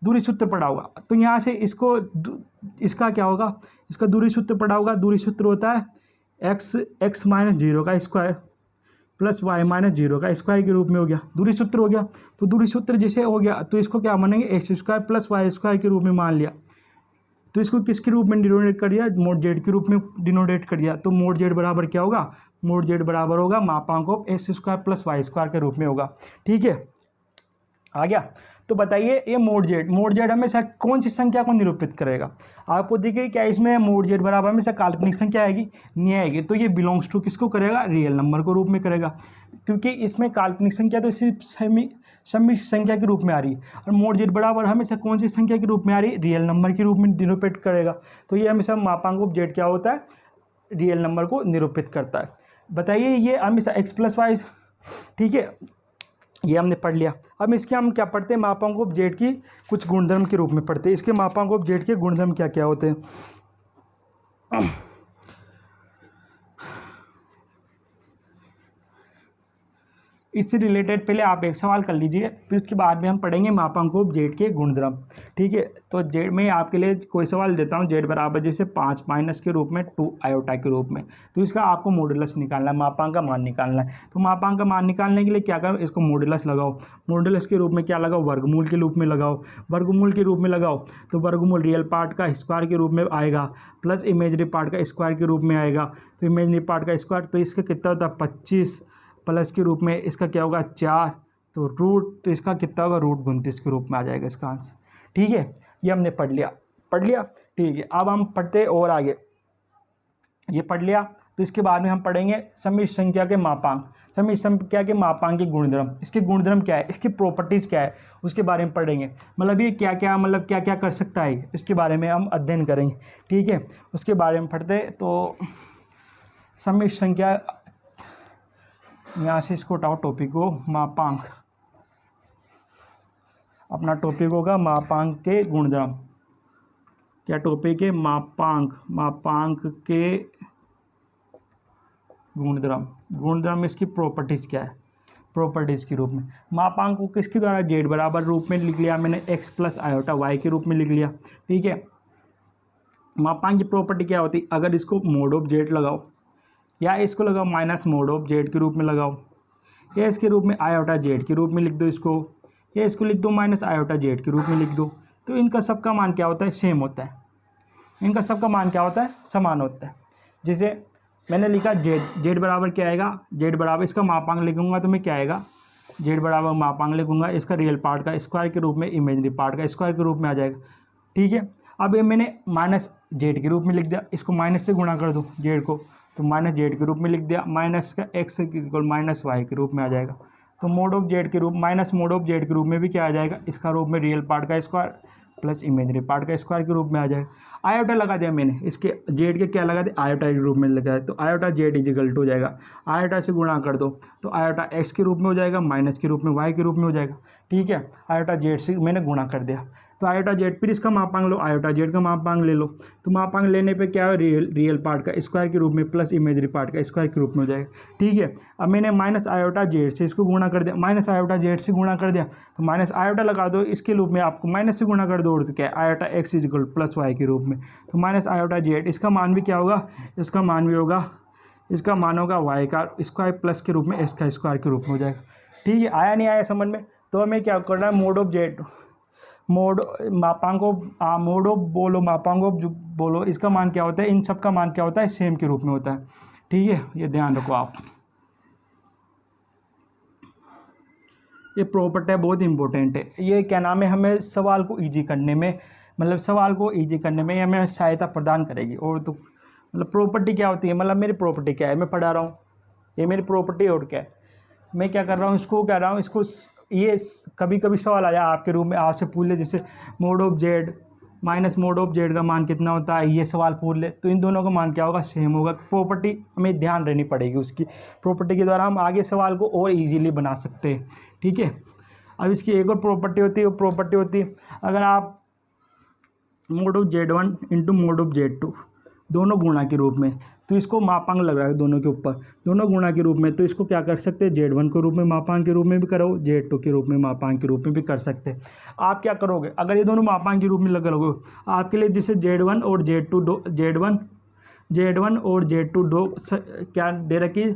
दूरी सूत्र पढ़ा होगा। तो यहाँ से इसका क्या होगा? इसका दूरी सूत्र पढ़ा होगा। दूरी सूत्र होता है x माइनस 0 का स्क्वायर प्लस y माइनस 0 का स्क्वायर के रूप में हो गया, दूरी सूत्र हो गया। तो दूरी सूत्र जैसे हो गया तो इसको क्या मानेंगे? X square plus y square के रूप में मान लिया। तो इसको किसके रूप में डिनोटेट कर दिया? मोड z के रूप में डिनोटेट कर दिया। तो मोड z बराबर क्या होगा? मोड z बराबर होगा मापांक of x square plus y square के रूप में होगा। ठीक है, आ गया। तो बताइए ये मोड z हमेशा कौन सी संख्या को निरूपित करेगा? आपको देखिए क्या इसमें मोड z बराबर हमेशा काल्पनिक संख्या आएगी? नहीं आएगी। तो ये बिलोंग्स टू किसको करेगा? रियल नंबर को रूप में करेगा, क्योंकि इसमें काल्पनिक संख्या तो सिर्फ सम्मिश्र संख्या के रूप में आ रही है, और मोड z बराबर हमेशा कौन सी संख्या के रूप में आ रही है? रियल नंबर के रूप में निरूपित करेगा। तो ये हमेशा मापांक ऑफ z क्या होता है? रियल नंबर को निरूपित करता है। बताइए ये हमेशा एक्स प्लस वाई। ठीक है, ये हमने पढ़ लिया। अब इसके हम क्या पढ़ते हैं? मापांक ऑफ z की कुछ गुणधर्म के रूप में पढ़ते हैं। इसके मापांक ऑफ z के गुणधर्म क्या क्या होते हैं? इससे रिलेटेड पहले आप एक सवाल कर लीजिए, फिर उसके बाद में हम पढ़ेंगे मापांक ऑफ z के गुणधर्म। ठीक है, तो z में आपके लिए कोई सवाल देता हूँ। z बराबर जैसे 5 माइनस के रूप में 2 आयोटा के रूप में, तो इसका आपको मॉडुलस निकालना है, मापांक का मान निकालना है। तो मापांक का मान निकालने के लिए क्या करो? इसको मॉडुलस लगाओ। मॉडुलस के रूप में क्या लगाओ? वर्गमूल के रूप में लगाओ। वर्गमूल के रूप में लगाओ तो वर्गमूल रियल पार्ट का स्क्वायर के रूप में आएगा प्लस इमेजनरी पार्ट का स्क्वायर के रूप में आएगा। तो इमेजनरी पार्ट का स्क्वायर, तो इसका कितना होता है? 25 प्लस के रूप में इसका क्या होगा? 4 तो रूट तो इसका कितना होगा, रूट 29 के रूप में आ जाएगा इसका आंसर। ठीक है, ये हमने पढ़ लिया। ठीक है, अब हम पढ़ते और आगे। ये पढ़ लिया, तो इसके बाद में हम पढ़ेंगे सम्मिश्र संख्या के मापांक। सम्मिश्र संख्या के मापांक के गुणधर्म, इसके गुणधर्म क्या है, इसकी प्रॉपर्टीज़ क्या है, उसके बारे में पढ़ेंगे। मतलब ये क्या क्या, मतलब क्या क्या कर सकता है, इसके बारे में हम अध्ययन करेंगे। ठीक है, उसके बारे में पढ़ते। तो सम्मिश्र संख्या, यहाँ से इसको उठाओ टॉपिक को, मापांक। अपना टॉपिक होगा मापांक के गुणधर्म। क्या टॉपिक है, मापांक के गुणधर्म इसकी प्रॉपर्टीज़ क्या है, प्रॉपर्टीज़ के रूप में। मापांक को किसके द्वारा, जेड बराबर रूप में लिख लिया मैंने, एक्स प्लस आयोटा वाई के रूप में लिख लिया। ठीक है, मापांक की प्रॉपर्टी क्या होती, अगर इसको मोड ऑफ जेड लगाओ या इसको लगाओ माइनस मोड ऑफ जेड के रूप में लगाओ, या इसके रूप में आयोटा जेड के रूप में लिख दो इसको, या इसको लिख दो माइनस आयोटा जेड के रूप में लिख दो, तो इनका सबका मान क्या होता है, सेम होता है। इनका सबका मान क्या होता है, समान होता है। जैसे मैंने लिखा जेड बराबर क्या आएगा, जेड बराबर इसका मापांक लिखूंगा तो मैं क्या आएगा, जेड बराबर मापांक लिखूंगा इसका रियल पार्ट का स्क्वायर के रूप में, इमेजिनरी पार्ट का स्क्वायर के रूप में आ जाएगा। ठीक है, अब ये मैंने माइनस जेड के रूप में लिख दिया, इसको माइनस से गुणा कर दो जेड को, तो माइनस जेड के रूप में लिख दिया, माइनस का एक्स इक्वल माइनस वाई के रूप में आ जाएगा। तो मोड ऑफ जेड के रूप, माइनस मोड ऑफ जेड के रूप में भी क्या आ जाएगा, इसका रूप में रियल पार्ट का स्क्वायर प्लस इमेजिनरी पार्ट का स्क्वायर के रूप में आ जाएगा। आयोटा लगा दिया मैंने, इसके जेड के क्या लगा दिया, आयोटा के रूप में लगा है, तो आयोटा जेड इजिकल टू हो जाएगा, आयोटा से गुणा कर दो तो आयोटा एक्स के रूप में हो जाएगा, माइनस के रूप में वाई के रूप में हो जाएगा। ठीक है, आयोटा जेड से मैंने गुणा कर दिया, तो आयोटा जेड, फिर इसका मापांक लो, आयोटा जेड का मापांक ले लो, तो मापांक लेने पे क्या है, रियल पार्ट का स्क्वायर के रूप में प्लस इमेजिनरी पार्ट का स्क्वायर के रूप में हो जाएगा। ठीक है, अब मैंने माइनस आयोटा जेड से इसको गुणा कर दिया, माइनस आयोटा जेड से गुणा कर दिया, तो माइनस आयोटा लगा दो इसके रूप में, आपको माइनस से गुणा कर दो, और तो क्या है, iota x equal plus y के रूप में, तो माइनस आयोटा जेड, इसका मान भी क्या होगा, इसका मान भी होगा, इसका मान होगा वाई का स्क्वायर प्लस के रूप में एक्स का स्क्वायर के रूप में हो जाएगा। ठीक है, आया नहीं आया समझ में। तो हमें क्या करना है, मोड ऑफ जेड, मोड मापांकों, मोड ऑफ बोलो, मापांकों जो बोलो, इसका मान क्या होता है, इन सब का मान क्या होता है, सेम के रूप में होता है। ठीक है, ये ध्यान रखो आप, ये प्रॉपर्टी बहुत इंपॉर्टेंट है। ये क्या नाम है, हमें सवाल को इजी करने में, मतलब सवाल को इजी करने में हमें सहायता प्रदान करेगी। और तो मतलब प्रॉपर्टी क्या होती है, मतलब मेरी प्रॉपर्टी क्या है, मैं पढ़ा रहा हूँ, ये मेरी प्रॉपर्टी, और क्या है, मैं क्या कर रहा हूँ, इसको कह रहा हूँ, इसको ये कभी कभी सवाल आ जाए आपके रूम में, आपसे पूछ ले, जैसे mode of Z minus mode of z का मान कितना होता है, ये सवाल पूछ ले, तो इन दोनों का मान क्या होगा, सेम होगा। प्रॉपर्टी हमें ध्यान रहनी पड़ेगी उसकी, प्रॉपर्टी के द्वारा हम आगे सवाल को और इजीली बना सकते हैं। ठीक है, अब इसकी एक और प्रॉपर्टी होती है, वो प्रॉपर्टी होती है, अगर आप mod of z one into mod of z two दोनों गुणा के रूप में, तो इसको मापांक लग रहा है दोनों के ऊपर, दोनों गुणा के रूप में, तो इसको क्या कर सकते हैं, जेड वन के रूप में मापांक के रूप में भी करो, जेड टू के रूप में मापांक के रूप में भी कर सकते हैं। आप क्या करोगे, अगर ये दोनों मापांक के रूप में लगाओगे, आपके लिए जैसे जेड वन और जेड टू दो, जेड वन और जेड टू दो क्या दे रखी,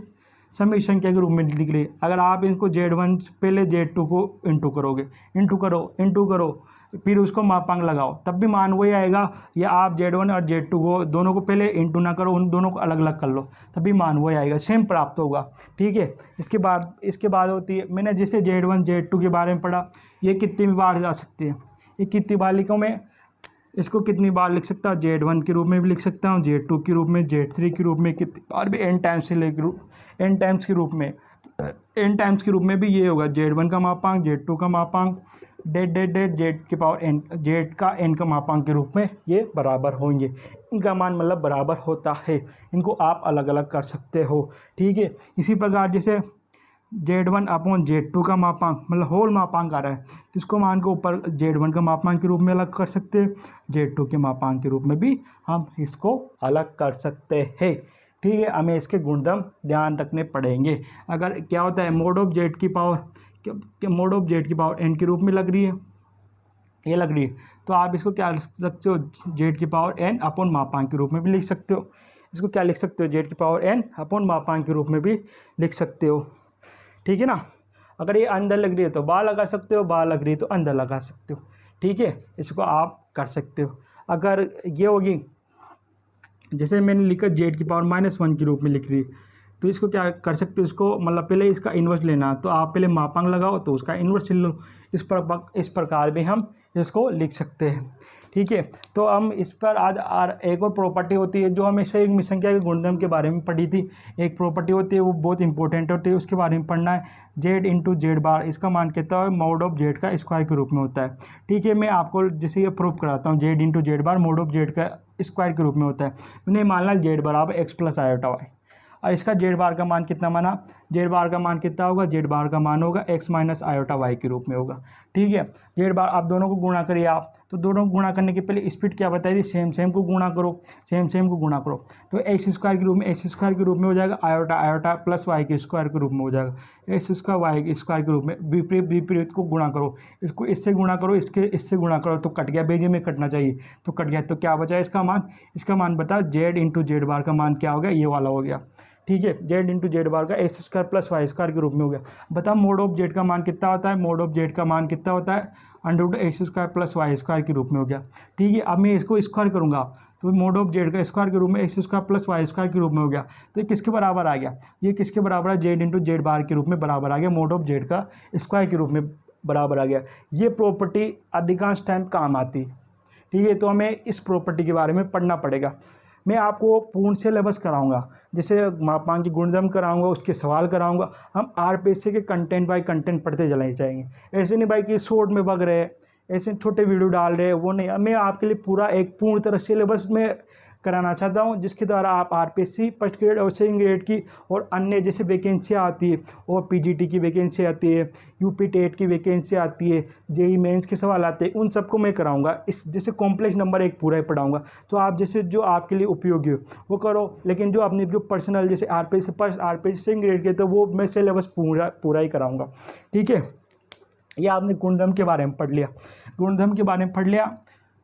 सम्मिश्र संख्या के रूप में लिख रही है। अगर आप इनको जेड वन पहले जेड टू को इंटू करोगे, इंटू करो फिर उसको मापांक लगाओ, तब भी मान वही आएगा, या आप जेड वन और जेड टू को दोनों को पहले इंटू ना करो, उन दोनों को अलग अलग कर लो, तब भी मान वही आएगा, सेम प्राप्त होगा। ठीक है, इसके बाद होती है, मैंने जैसे जेड वन जेड टू के बारे में पढ़ा, ये कितनी बार जा सकती है, ये कितनी बार लिखूँ मैं, इसको कितनी बार लिख सकता हूँ, जेड वन के रूप में भी लिख सकता हूँ, जेड टू के रूप में, जेड थ्री के रूप में, कितनी बार भी एन टाइम्स के रूप में भी ये होगा, जेड वन का मापांक, जेड टू का मापांक, जेड के पावर एन, जेड का एन का मापांक के रूप में ये बराबर होंगे। इनका मान मतलब बराबर होता है, इनको आप अलग अलग कर सकते हो। ठीक है, इसी प्रकार जैसे z one upon z two का मापांक, मतलब होल मापांक आ रहा है, तो इसको मान के ऊपर जेड वन का मापांक के रूप में अलग कर सकते हैं, जेड टू के मापांक के रूप में भी हम इसको अलग कर सकते हैं। ठीक है, हमें इसके गुणधर्म ध्यान रखने पड़ेंगे। अगर क्या होता है, मोड ऑफ जेड की पावर एन के रूप में लग रही है, ये लग रही है, तो आप इसको क्या लिख सकते हो, जेड की पावर एन अपॉन मापांक के रूप में भी लिख सकते हो। इसको क्या लिख सकते हो, जेड की पावर एन अपॉन मापांक के रूप में भी लिख सकते हो। ठीक है ना, अगर ये अंदर लग रही है तो बाहर लगा सकते हो, बाहर लग रही है तो अंदर लगा सकते हो। ठीक है, इसको आप कर सकते हो। अगर ये होगी, जैसे मैंने लिखा जेड की पावर -1 के रूप में लिख रही है, तो इसको क्या कर सकते हो, इसको मतलब पहले इसका इन्वर्स लेना, तो आप पहले मापांक लगाओ तो उसका इन्वर्स ले लो। इस प्रकार भी हम इसको लिख सकते हैं। ठीक है, तो हम इस पर आज एक और प्रॉपर्टी होती है जो हमेशा एक संख्या के गुणधर्म के बारे में पढ़ी थी। एक प्रॉपर्टी होती है वो बहुत इंपॉर्टेंट होती है, उसके बारे में पढ़ना है। जेड इंटू जेड बार, इसका मान कितना है, मोड ऑफ जेड का स्क्वायर के रूप में होता है। ठीक है, मैं आपको जैसे ये प्रूव कराता हूँ, Z into z bar mode of z का स्क्वायर के रूप में होता है। मैंने मान ला जेड बराबर एक्स प्लस आयोटा वाई, और इसका जेड बार का मान कितना माना, जेड बार का मान कितना होगा, जेड बार का मान होगा एक्स माइनस आयोटा वाई के रूप में होगा। ठीक है, जेड बार आप दोनों को गुणा करिए आप, तो दोनों को गुणा करने के पहले स्पीड क्या बताई थी, सेम को गुणा करो, सेम को गुणा करो, तो एक्स स्क्वायर के रूप में, एक्स स्क्वायर के रूप में हो जाएगा, आयोटा प्लस वाई के स्क्वायर के रूप में हो जाएगा, एक्स स्क्वायर वाई के स्क्वायर के रूप में। विपरीत को गुणा करो, इसको इससे गुणा करो, इससे गुणा करो, तो कट गया, बेजे में कटना चाहिए, तो कट गया, तो क्या बचा इसका मान बता, जेड इंटू जेड बार का मान क्या हो गया, ये वाला हो गया। ठीक है, जेड इंटू जेड बार का x square plus y square के रूप में हो गया। बता मोड ऑफ जेड का मान कितना होता है, मोड ऑफ जेड का मान कितना होता है, under x square plus y square के रूप में हो गया। ठीक है, अब मैं इसको स्क्वायर करूंगा, तो मोड ऑफ जेड का स्क्वायर के रूप में x square plus y square के रूप में हो गया, तो ये किसके बराबर आ गया, ये किसके बराबर है, जेड इंटू जेड बार के रूप में बराबर आ गया, मोड ऑफ जेड का स्क्वायर के रूप में बराबर आ गया। ये प्रॉपर्टी अधिकांश टाइम काम आती है। ठीक है, तो हमें इस प्रॉपर्टी के बारे में पढ़ना पड़ेगा। मैं आपको पूर्ण सिलेबस कराऊंगा, जैसे मापांक की गुणधर्म कराऊंगा, उसके सवाल कराऊंगा। हम आरपीएससी के कंटेंट बाय कंटेंट पढ़ते चले जाएंगे। ऐसे नहीं भाई कि शॉर्ट में बग रहे, ऐसे छोटे वीडियो डाल रहे, वो नहीं। मैं आपके लिए पूरा एक पूर्ण तरह सिलेबस में कराना चाहता हूं, जिसके द्वारा आप आरपीएससी फर्स्ट ग्रेड और सेकंड ग्रेड की और अन्य जैसे वैकेंसियाँ आती है, और पीजीटी की वैकेंसी आती है, यूपी टेट की वैकेंसी आती है, जेई मेंस के सवाल आते हैं, उन सबको मैं कराऊंगा। इस जैसे कॉम्प्लेक्स नंबर एक पूरा ही पढ़ाऊंगा, तो आप जैसे जो आपके लिए उपयोगी हो वो करो। लेकिन जो अपनी जो पर्सनल जैसे आरपीएससी सेकंड ग्रेड के, तो वो मैं सिलेबस पूरा ही कराऊंगा। ठीक है, ये आपने गुणधर्म के बारे में पढ़ लिया, गुणधर्म के बारे में पढ़ लिया,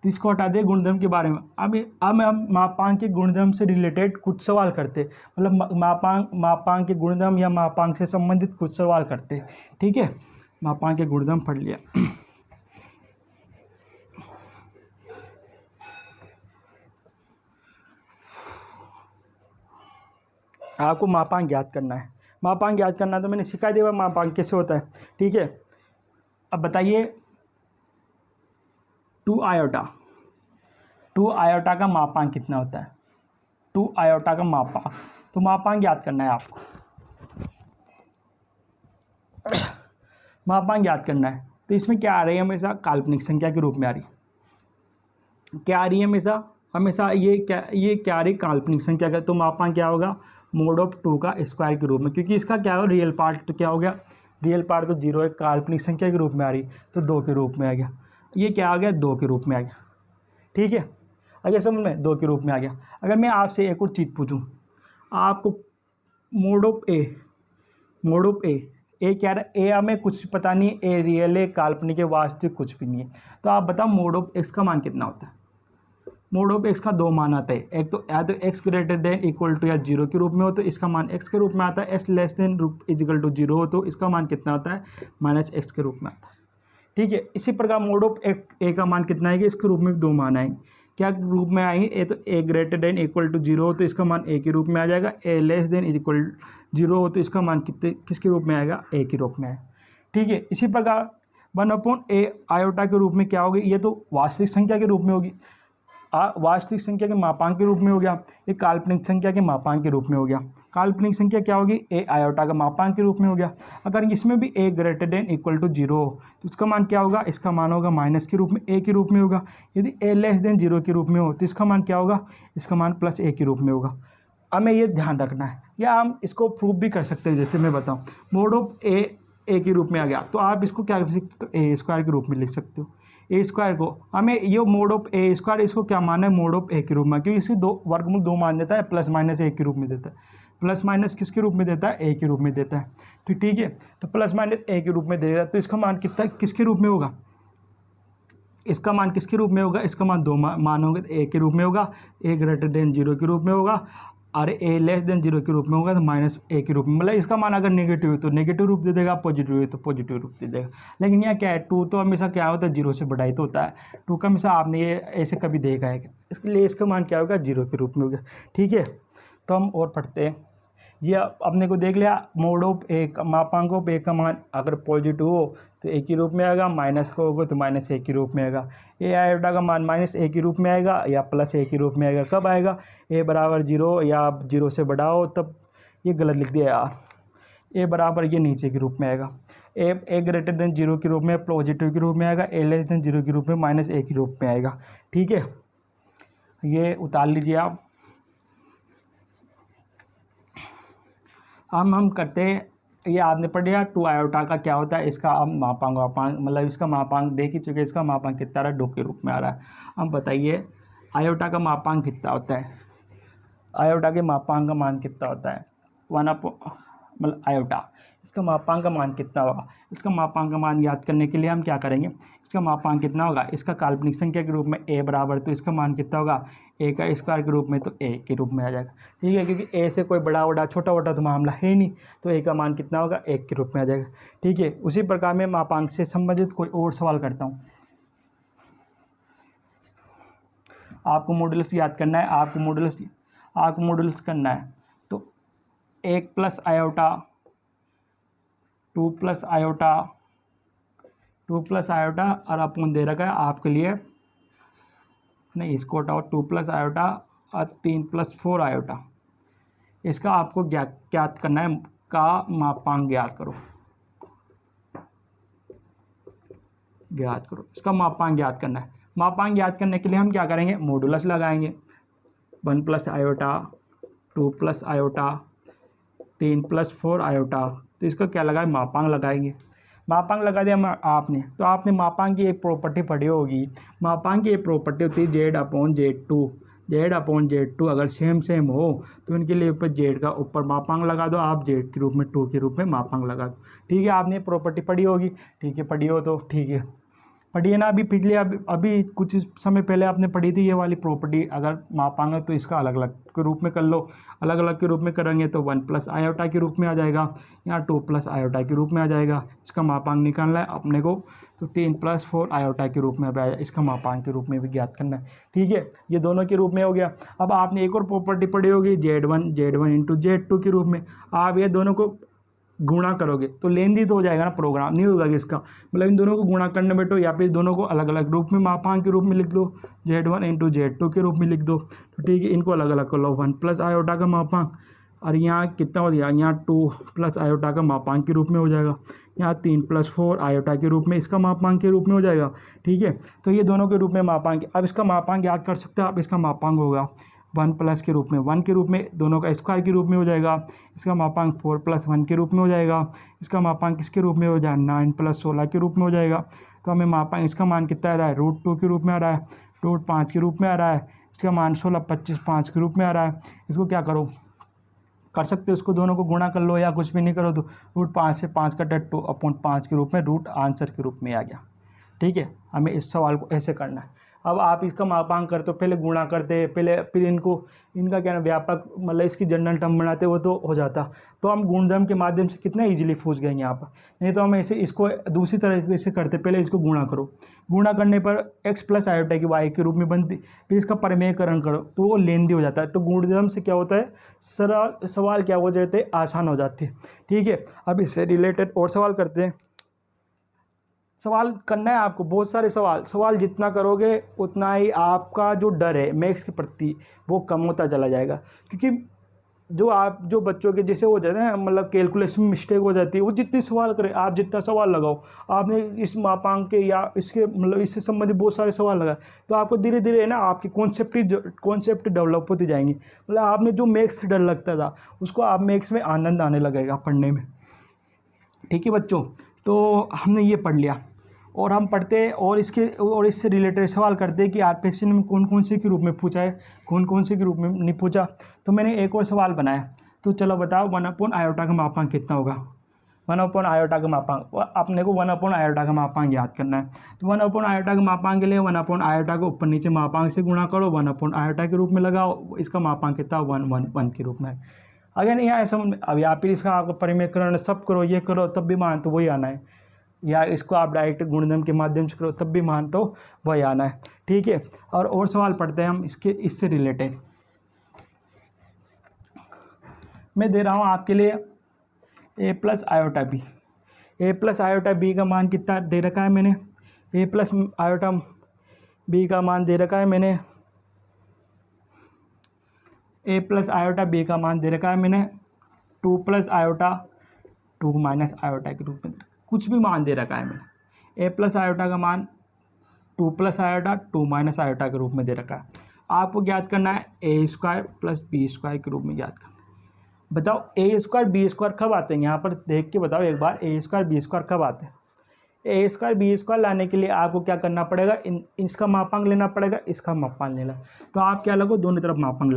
तो इसको हटा दे गुणधर्म के बारे में। अब हम मापांक के गुणधर्म से रिलेटेड कुछ सवाल करते, मतलब मापांक के गुणधर्म या मापांक से संबंधित कुछ सवाल करते। ठीक है, मापांक के गुणधर्म पढ़ लिया। आपको मापांक ज्ञात करना है, मापांक ज्ञात करना है, तो मैंने सिखा दिया मापांक कैसे होता है। ठीक है, अब बताइए 2 आयोटा का मापांक कितना होता है, 2 आयोटा का मापांक, तो मापांक याद करना है आपको, मापांक याद करना है। तो इसमें क्या आ रही है, हमेशा काल्पनिक संख्या के रूप में आ रही, क्या आ रही है हमेशा ये क्या आ रही, काल्पनिक संख्या का। तो मापांक क्या होगा, मोड ऑफ 2 का स्क्वायर के रूप में, क्योंकि इसका क्या हो, रियल पार्ट तो क्या हो गया, रियल पार्ट तो 0 है, काल्पनिक संख्या के रूप में आ रही, तो 2 के रूप में आ गया। ये क्या आ गया, 2 के रूप में आ गया। ठीक है, अगर समझ में 2 के रूप में आ गया। अगर मैं आपसे एक और चीज़ पूछूं, आपको मोड ऑफ ए क्या रहा है, ए हमें कुछ पता नहीं, ए रियल है, काल्पनिक है, वास्तविक कुछ भी नहीं है। तो आप बताओ मोड ऑफ एक्स का मान कितना होता है। मोड ऑफ एक्स का 2 मान आता है, एक तो या तो x greater than equal to या 0 के रूप में हो तो इसका मान एक्स के रूप में आता है, x less than equal to 0 हो तो इसका मान कितना आता है, माइनस एक्स के रूप में आता है। ठीक है, इसी प्रकार मोड ऑफ ए का मान कितना आएगा, इसके रूप में 2 मान आएंगे। क्या रूप में आएंगे, ए तो ए ग्रेटर देन इक्वल टू 0 हो तो इसका मान ए के रूप में आ जाएगा, ए लेस देन इक्वल 0 हो तो इसका मान किसके रूप में आएगा, ए के रूप में आएगा। ठीक है, इसी प्रकार 1/a आयोटा के रूप में क्या होगी, ये तो वास्तविक संख्या के रूप में होगी, वास्तविक संख्या के मापांक के रूप में हो गया, ये काल्पनिक संख्या के मापांक के रूप में हो गया। काल्पनिक संख्या क्या होगी, ए आयोटा का मापांक के रूप में हो गया। अगर इसमें भी ए ग्रेटर देन इक्वल टू 0 हो तो इसका मान क्या होगा, इसका मान होगा माइनस के रूप में, ए के रूप में होगा। यदि ए लेस देन 0 के रूप में हो तो इसका मान क्या होगा, इसका मान प्लस ए के रूप में होगा। हमें ये ध्यान रखना है, या हम इसको प्रूव भी कर सकते हैं। जैसे मैं बताऊँ, मोड ऑफ ए के रूप में आ गया तो आप इसको क्या कर सकते हो, ए स्क्वायर के रूप में लिख सकते हो। ए स्क्वायर को हमें ये मोड ऑफ ए स्क्वायर, इसको क्या माना है, मोड ऑफ ए के रूप में, क्योंकि इसकी 2 वर्गमूल 2 मान देता है, प्लस माइनस ए के रूप में देता है, प्लस माइनस किसके रूप में देता है, ए के रूप में देता है। तो ठीक है, तो प्लस माइनस ए के रूप में देगा तो इसका मान कितना किसके रूप में होगा, इसका मान किसके रूप में होगा, इसका मान 2 मान होंगे, तो ए के रूप में होगा, ए ग्रेटर देन 0 के रूप में होगा, और ए लेस देन 0 के रूप में होगा तो माइनस ए के रूप में। मतलब इसका मान अगर नेगेटिव है तो नेगेटिव रूप दे देगा, पॉजिटिव है तो पॉजिटिव रूप दे देगा। लेकिन यहाँ क्या है, 2 तो हमेशा क्या होता है, 0 से बड़ा ही तो होता है, 2 का हमेशा आपने ये ऐसे कभी देखा है, इसके लिए इसका मान क्या होगा, 0 के रूप में होगा। ठीक है, तो हम और पढ़ते हैं, ये अपने को देख लिया, मोड ऑफ ए मापांक ऑफ ए का मान अगर पॉजिटिव हो तो ए के रूप में आएगा, माइनस का होगा तो माइनस ए के रूप में आएगा। ए आयोटा का मान माइनस ए के रूप में आएगा या प्लस ए के रूप में आएगा। कब आएगा? ए बराबर 0 या 0 से बड़ा हो तब। ये गलत लिख दिया यार, ए बराबर ये नीचे के रूप में आएगा। ए ग्रेटर देन 0 के रूप में पॉजिटिव के रूप में आएगा, ए लेस देन 0 के रूप में माइनस ए के रूप में आएगा। ठीक है, ये उतार लीजिए आप। हम करते हैं, ये आपने पढ़ लिया 2 आयोटा का क्या होता है, इसका हम मापांक मतलब इसका मापांक देख ही चुके, इसका मापांक कितना रहा है, 2 के रूप में आ रहा है। हम बताइए आयोटा का मापांक कितना होता है, आयोटा के मापांक का मान कितना होता है, मतलब आयोटा, इसका मापांक का मान कितना होगा। इसका मापांक का मान याद करने के लिए हम क्या करेंगे, इसका मापांक कितना होगा, इसका काल्पनिक संख्या के रूप में ए बराबर, तो इसका मान कितना होगा, ए का स्क्वायर के रूप में, तो ए के रूप में आ जाएगा। ठीक है, क्योंकि ए से कोई बड़ा छोटा तो मामला है नहीं, तो ए का मान कितना होगा, 1 के रूप में आ जाएगा। ठीक है, उसी प्रकार में मापांक से संबंधित कोई और सवाल करता हूँ। आपको मॉडुलस याद करना है, आपको मॉडुलस करना है, तो 1 प्लस आयोटा 2 प्लस आयोटा और अपन दे रखा है आपके लिए, नहीं इसको हटाओ, 2 प्लस आयोटा और 3 प्लस 4 आयोटा, इसका आपको ज्ञात करना है, का मापांक ज्ञात करो, इसका मापांक ज्ञात करना है। मापांक ज्ञात करने के लिए हम क्या करेंगे, मॉडुलस लगाएंगे, 1 plus iota 2 plus iota 3 plus 4 iota, तो इसका क्या लगाए, मापांक लगाएंगे। मापांक लगा दिया आपने, तो आपने मापांक की एक प्रॉपर्टी पढ़ी होगी, मापांक की एक प्रॉपर्टी होती है जेड अपॉन जेड टू अगर सेम हो तो उनके लिए ऊपर जेड का ऊपर मापांक लगा दो, आप जेड के रूप में 2 के रूप में मापांक लगा दो। ठीक है, आपने प्रॉपर्टी पढ़ी होगी, ठीक है पढ़ी हो तो ठीक है, पढ़िए ना, अभी पिछले अभी कुछ समय पहले आपने पढ़ी थी ये वाली प्रॉपर्टी। अगर मापांक है तो इसका अलग अलग के रूप में कर लो, अलग अलग के रूप में करेंगे तो 1 प्लस आयोटा के रूप में आ जाएगा, यहाँ 2 प्लस आयोटा के रूप में आ जाएगा। इसका मापांक निकालना है अपने को, तो 3 प्लस 4 आयोटा के रूप में आ जाएगा, इसका मापांक के रूप में भी ज्ञात करना है। ठीक है, ये दोनों के रूप में हो गया। अब आपने एक और प्रॉपर्टी पढ़ी होगी Z1 इंटू Z2 के रूप में, आप ये दोनों को गुणा करोगे तो लेंदी तो हो जाएगा ना, प्रोग्राम नहीं होगा इसका, मतलब इन दोनों को गुणा करने बैठो या फिर दोनों को अलग अलग रूप में मापांक के रूप में लिख दो, Z1 इंटू Z2 के रूप में लिख दो। तो ठीक है, इनको अलग अलग कर लो, 1 प्लस आयोटा का मापांक, और यहाँ कितना हो जाएगा, यहाँ 2 प्लस आयोटा का मापांक के रूप में हो जाएगा, यहाँ 3 प्लस 4 आयोटा के रूप में इसका मापांक के रूप में हो जाएगा। ठीक है, तो ये दोनों के रूप में मापांक। अब इसका मापांक याद कर सकते हो आप, इसका मापांक होगा 1 प्लस के रूप में 1 के रूप में, दोनों का स्क्वायर के रूप में हो जाएगा, इसका मापांक 4 प्लस 1 के रूप में हो जाएगा, इसका मापांक किसके रूप में हो जाएगा, 9 प्लस 16 के रूप में हो जाएगा। तो हमें मापांक इसका मान कितना आ रहा है, √2 के रूप में आ रहा है, √5 के रूप में आ रहा है, इसका मान 16 25 5 के रूप में आ रहा है। इसको क्या करो, कर सकते हो, उसको दोनों को गुणा कर लो या कुछ भी नहीं करो तो √5 से 5 कटा 2/5 के रूप में रूट आंसर के रूप में आ गया। ठीक है, हमें इस सवाल को ऐसे करना है। अब आप इसका मापांक करते हो, पहले गुणा करते पहले, फिर इनका क्या ना व्यापक मतलब इसकी जनरल टर्म बनाते वो तो हो जाता, तो हम गुणधर्म के माध्यम से कितना इजीली पूछ गए यहाँ पर। नहीं तो हम ऐसे इसको दूसरी तरीके से करते, पहले इसको गुणा करो, गुणा करने पर x प्लस आयोटा की y के रूप में बनती, फिर इसका परिमेयकरण करो तो वो लेंदी हो जाता है। तो गुणधर्म से क्या होता है, सरल सवाल क्या हो जाते हैं, आसान हो जाती है। ठीक है, अब इससे रिलेटेड और सवाल करते हैं। सवाल करना है आपको, बहुत सारे सवाल जितना करोगे उतना ही आपका जो डर है मैथ्स के प्रति वो कम होता चला जाएगा। क्योंकि जो बच्चों के जैसे हो जाते हैं मतलब कैलकुलेशन में मिस्टेक हो जाती है, वो जितने सवाल करें, आप जितना सवाल लगाओ, आपने इस मापांक के या इसके मतलब इससे संबंधित बहुत सारे सवाल लगाए तो आपको धीरे धीरे है ना आपकी कॉन्सेप्ट डेवलप होती जाएंगी। मतलब आपने जो मैथ्स से डर लगता था उसको आप मैथ्स में आनंद आने लगेगा पढ़ने में। ठीक है बच्चों, तो हमने ये पढ़ लिया और हम पढ़ते हैं और इससे रिलेटेड सवाल करते हैं कि आरपीएससी में कौन कौन से के रूप में पूछा है, कौन कौन से के रूप में नहीं पूछा। तो मैंने एक और सवाल बनाया, तो चलो बताओ 1 आयोटा का मापांक कितना होगा। 1 आयोटा का मापांक, अपने को 1 आयोटा का मापांक याद करना है। तो 1 आयोटा के मापांक के लिए 1 आयोटा को ऊपर नीचे मापांक से गुणा करो, 1 आयोटा के रूप में लगाओ, इसका मापांक कितना 1 के रूप में। अगर नहीं आया समझ में, अब या फिर इसका आपको परिमेयकरण सब करो, ये करो तब भी मान तो वही आना है, या इसको आप डायरेक्ट गुणधर्म के माध्यम से करो तब भी मान तो वही आना है। ठीक है, और सवाल पढ़ते हैं हम इससे रिलेटेड। मैं दे रहा हूँ आपके लिए ए plus iota B. A plus iota B का मान कितना दे रखा है मैंने, ए प्लस आयोटा बी का मान दे रखा है मैंने, ए प्लस आयोटा बी का मान दे रखा है मैंने 2 प्लस आयोटा 2 माइनस आयोटा के रूप में, कुछ भी मान दे रखा है मैंने। ए प्लस आयोटा का मान 2 प्लस आयोटा 2 माइनस आयोटा के रूप में दे रखा है। आपको ज्ञात करना है ए स्क्वायर प्लस बी स्क्वायर के रूप में ज्ञात करना है। बताओ ए स्क्वायर बी स्क्वायर कब आते हैं, यहाँ पर देख के बताओ एक बार, ए स्क्वायर बी स्क्वायर कब आते हैं। ए स्क्वायर बी स्क्वायर लाने के लिए आपको क्या करना पड़ेगा, इसका मापांक लेना पड़ेगा, इसका मापांक लेना। तो आप क्या लगो, दोनों तरफ मापांक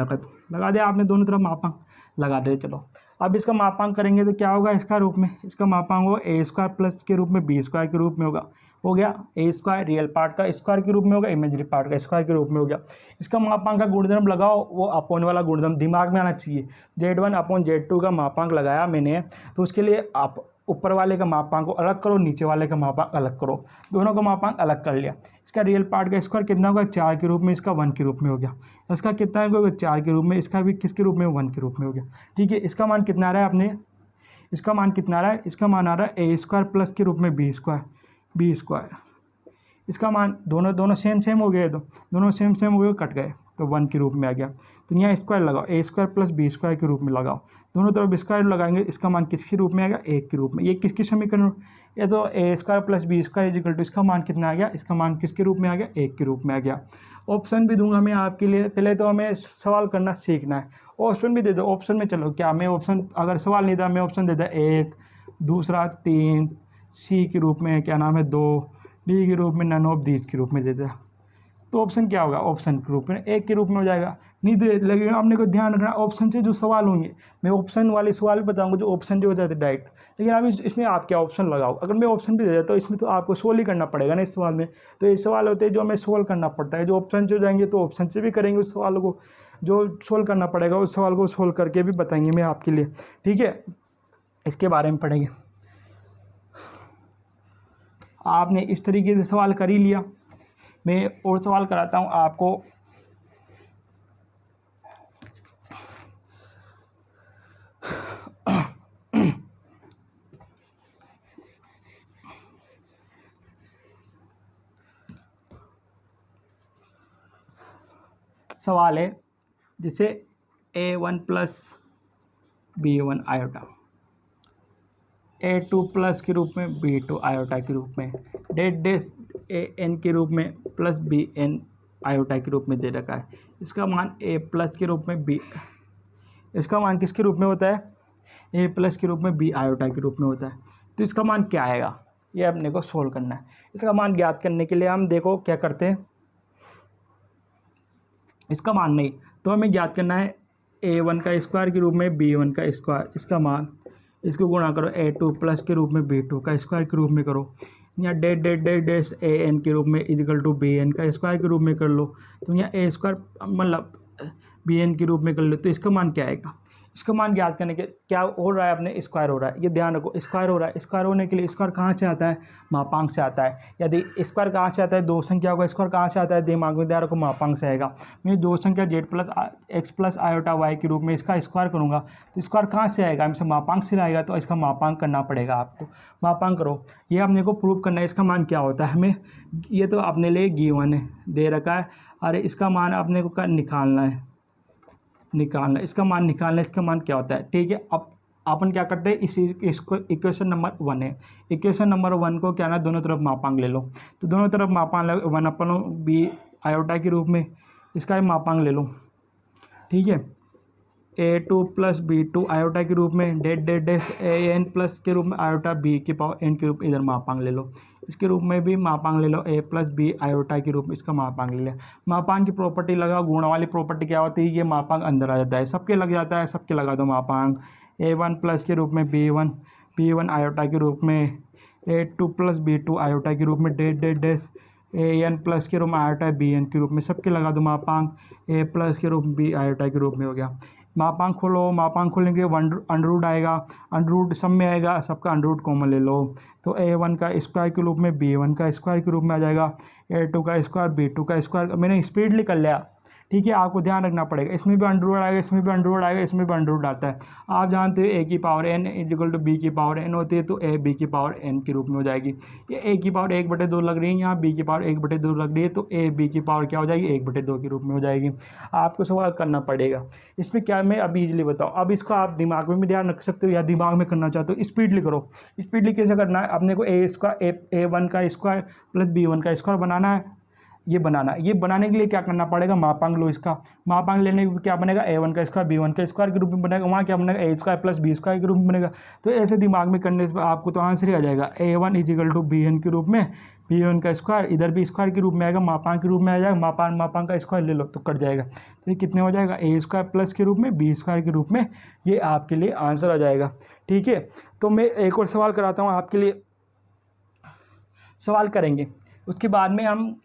लगा दे आपने, दोनों तरफ मापांक लगा दे। चलो अब इसका मापांक करेंगे तो क्या होगा, इसका रूप में इसका मापांक होगा ए स्क्वायर प्लस के रूप में बी स्क्वायर के रूप में होगा, हो गया। ए स्क्वायर रियल पार्ट का स्क्वायर के रूप में होगा, इमेजरी पार्ट का स्क्वायर के रूप में हो गया। इसका मापांक का गुणधर्म लगाओ, वो अपोन वाला गुणधर्म दिमाग में आना चाहिए। Z1 अपॉन Z2 का मापांक लगाया मैंने, तो उसके लिए आप ऊपर वाले का मापांक को अलग करो, नीचे वाले का मापांक अलग करो, दोनों का मापांक अलग कर लिया। इसका रियल पार्ट का स्क्वायर कितना होगा, 4 के रूप में, इसका 1 के रूप में हो गया। इसका कितना होगा, 4 के रूप में, इसका भी किसके रूप में, 1 के रूप में हो गया। ठीक है, इसका मान कितना आ रहा है अपने, इसका मान कितना आ रहा है, इसका मान आ रहा है ए स्क्वायर प्लस के रूप में बी स्क्वायर। इसका मान दोनों सेम हो गए, तो दोनों सेम हो गए, कट गए, तो 1 के रूप में आ गया। तो यहाँ स्क्वायर लगाओ, ए स्क्वायर प्लस बी स्क्वायर के रूप में लगाओ, दोनों तरफ स्क्वायर लगाएंगे, इसका मान किसके रूप में आ गया, 1 के रूप में। ये किसकी समीकरण, ये तो A square plus B square equal to, इसका मान कितना आ गया, इसका मान किसके रूप में आ गया, 1 के रूप में आ गया। ऑप्शन भी दूंगा मैं आपके लिए, पहले तो हमें सवाल करना सीखना है। ऑप्शन भी दे दो, ऑप्शन में चलो क्या मैं ऑप्शन, अगर सवाल नहीं था मैं ऑप्शन देता 1, दूसरा 3, सी के रूप में क्या नाम है 2, डी के रूप में नन ऑफ दीज के रूप में देता। तो ऑप्शन क्या होगा, ऑप्शन के रूप में 1 के रूप में हो जाएगा। नहीं दे लगेगा, आपने को ध्यान रखना ऑप्शन से जो सवाल होंगे, मैं ऑप्शन वाले सवाल भी बताऊंगा जो ऑप्शन जो हो जाते डायरेक्ट, लेकिन आप इसमें आप क्या ऑप्शन लगाओ। अगर मैं ऑप्शन भी दे देता तो इसमें तो आपको सोल्व ही करना पड़ेगा ना इस सवाल में। तो ये सवाल होते हैं जो हमें सोल्व करना पड़ता है, जो ऑप्शन से हो जाएंगे तो ऑप्शन से भी करेंगे उस सवाल को, जो सोल्व करना पड़ेगा उस सवाल को सोल्व करके भी बताएंगे मैं आपके लिए। ठीक है, इसके बारे में पढ़ेंगे। आपने इस तरीके से सवाल कर ही लिया, मैं और सवाल कराता हूँ आपको। सवाल है जिसे A1 plus B1 iota, A2 plus के रूप में B2 आयोटा के रूप में, डेस AN के रूप में प्लस BN आयोटा के रूप में दे रखा है। इसका मान A प्लस के रूप में B, इसका मान किसके रूप में होता है, A प्लस के रूप में B आयोटा के रूप में होता है। तो इसका मान क्या आएगा, ये अपने को सोल्व करना है। इसका मान ज्ञात करने के लिए हम देखो क्या करते हैं, इसका मान नहीं तो हमें ज्ञात करना है A1 का स्क्वायर के रूप में B1 का स्क्वायर, इसका मान, इसको गुणा करो A2 प्लस के रूप में B2 का स्क्वायर के रूप में करो, यहाँ डेस AN के रूप में इजिकल टू BN का स्क्वायर के रूप में कर लो। तो यहाँ A स्क्वायर मतलब BN के रूप में कर लो, तो इसका मान क्या आएगा। इसका मान ज्ञात करने के क्या हो रहा है अपने, स्क्वायर हो रहा है, ये ध्यान रखो, स्क्वायर हो रहा है। स्क्वायर होने के लिए स्क्वायर कहाँ से आता है, मापांक से आता है। यदि स्क्वायर कहाँ से आता है, दो संख्या होगा, स्क्वायर कहाँ से आता है, दिमाग में ध्यान रखो, मापांक से आएगा। मैं दो संख्या z plus x plus iota y के रूप में इसका स्क्वायर करूँगा, तो स्क्वायर कहाँ से आएगा, हमसे मापांक से आएगा, तो इसका मापांक करना पड़ेगा आपको। मापांक करो, ये अपने को प्रूव करना है इसका मान क्या होता है हमें, ये तो अपने लिए गिवन है, दे रखा है, अरे इसका मान अपने को निकालना है, इसका मान निकालना है, इसका मान क्या होता है। ठीक है, अब अपन क्या करते हैं, इसको इक्वेशन नंबर 1 है, इक्वेशन नंबर 1 को क्या ना दोनों तरफ मापांक ले लो। तो दोनों तरफ मापांक 1 अपन बी आयोटा के रूप में इसका मापांक ले लो। ठीक है, A2 प्लस B2 आयोटा के रूप में डेस AN प्लस के रूप में आयोटा B के पावर N के रूप में इधर मापांक ले लो। इसके रूप में भी मापांक ले लो, A प्लस B आयोटा के रूप में इसका मापांक ले लिया। मापांक की प्रॉपर्टी लगाओ, गुणा वाली प्रॉपर्टी क्या होती है, ये मापांक अंदर आ जाता है, सबके लग जाता है, सबके लगा दो मापांक। A1 प्लस के रूप में B1 आयोटा के रूप में, A2 प्लस B2 आयोटा के रूप में डेस AN प्लस के रूप में आयोटा BN के रूप में, सबके लगा दो मापांक। A प्लस के रूप में B आयोटा के रूप में हो गया। मापांक खोलो, मापांक खोलने के लिए अंडररूट आएगा, अंडररूट सब में आएगा, सबका अंडररूट कॉमन ले लो। तो A1 का स्क्वायर के रूप में B1 का स्क्वायर के रूप में आ जाएगा, A2 का स्क्वायर B2 का स्क्वायर, मैंने स्पीड निकल लिया। ठीक है, आपको ध्यान रखना पड़ेगा। इसमें भी अंडर रूट आएगा, इसमें भी अंडर रूट आएगा, इसमें भी अंडर रूट आता है। आप जानते हो a की power n equal to b की पावर n होती है, तो a b की पावर n के रूप में हो जाएगी। ये a की पावर 1/2 लग रही है, यहाँ b की पावर 1/2 लग रही है, तो a b की पावर क्या हो जाएगी, 1/2 के रूप में हो जाएगी। आपको सवाल करना पड़ेगा इसमें क्या, मैं अभी इजीली बताऊँ। अब इसको आप दिमाग में भी ध्यान रख सकते हो या दिमाग में करना चाहते हो, स्पीडली करो। स्पीडली कैसे करना है, अपने को a1 का स्क्वायर प्लस b1 का स्क्वायर बनाना है, ये बनाने के लिए क्या करना पड़ेगा, मापांक लो इसका। मापांक लेने के क्या बनेगा, a1 का स्क्वायर b1 का स्क्वायर के रूप में बनेगा, वहाँ क्या बनेगा, a square plus b square के रूप में बनेगा। तो ऐसे दिमाग में करने से आपको तो आंसर ही आ जाएगा, a1 इजिकल टू bn के रूप में, b1 का स्क्वायर इधर भी स्क्वायर के रूप में आएगा, मापांक के रूप में आ जाएगा, मापांक का स्क्वायर ले लो तो कट जाएगा। तो ये कितने हो जाएगा, a स्क्वायर प्लस के रूप में b स्क्वायर के रूप में, ये आपके लिए आंसर आ जाएगा। ठीक है, तो मैं एक और सवाल कराता हूँ आपके लिए, सवाल करेंगे उसके बाद में हम,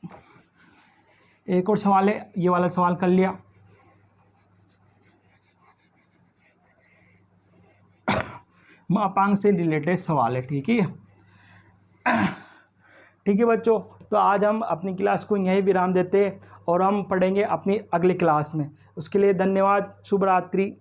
एक और सवाल है, ये वाला सवाल कर लिया। मापांक से रिलेटेड सवाल है, ठीक है। ठीक है बच्चों, तो आज हम अपनी क्लास को यहीं विराम देते हैं और हम पढ़ेंगे अपनी अगली क्लास में। उसके लिए धन्यवाद, शुभ रात्रि।